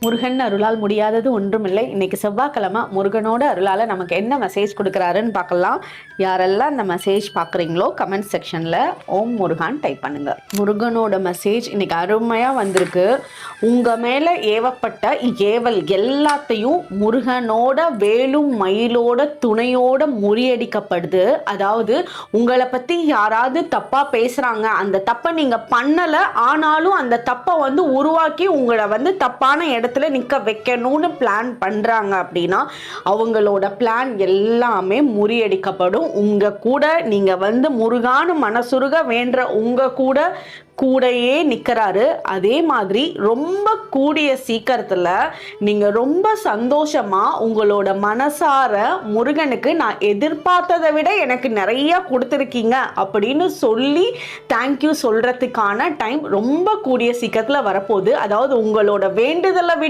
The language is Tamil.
முருகன் அருளால் முடியாதது ஒன்றுமில்லை. இன்னைக்கு செவ்வாய்க்கிழமை முருகனோட அருளால் நமக்கு என்ன மெசேஜ் கொடுக்குறாருன்னு பார்க்கலாம். யாரெல்லாம் இந்த மெசேஜ் பார்க்குறீங்களோ கமெண்ட் செக்ஷனில் ஓம் முருகான் டைப் பண்ணுங்க. முருகனோட மெசேஜ் இன்னைக்கு அருமையாக வந்திருக்கு. உங்கள் மேலே ஏவப்பட்ட ஏவல் எல்லாத்தையும் முருகனோட வேலும் மயிலோட துணையோட முறியடிக்கப்படுது. அதாவது உங்களை பற்றி யாராவது தப்பாக பேசுகிறாங்க, அந்த தப்பை நீங்கள் பண்ணலை, ஆனாலும் அந்த தப்பை உருவாக்கி உங்களை தப்பான இடத்துல நிற்க வைக்கணும்னு பிளான் பண்ணுறாங்க அப்படின்னா அவங்களோட பிளான் எல்லாமே முறியடிக்கப்படும். உங்கள் கூட நீங்கள் முருகான மனசுருக வேண்ட உங்கள் கூடையே நிற்கிறாரு. அதே மாதிரி ரொம்ப கூடிய சீக்கிரத்தில் நீங்கள் ரொம்ப சந்தோஷமாக உங்களோட மனசார முருகனுக்கு நான் எதிர்பார்த்ததை விட எனக்கு நிறைய கொடுத்துருக்கீங்க அப்படின்னு சொல்லி தேங்க்யூ சொல்கிறதுக்கான டைம் ரொம்ப கூடிய சீக்கிரத்தில் வரப்போகுது. அதாவது உங்களோட வேண்டுதலை விட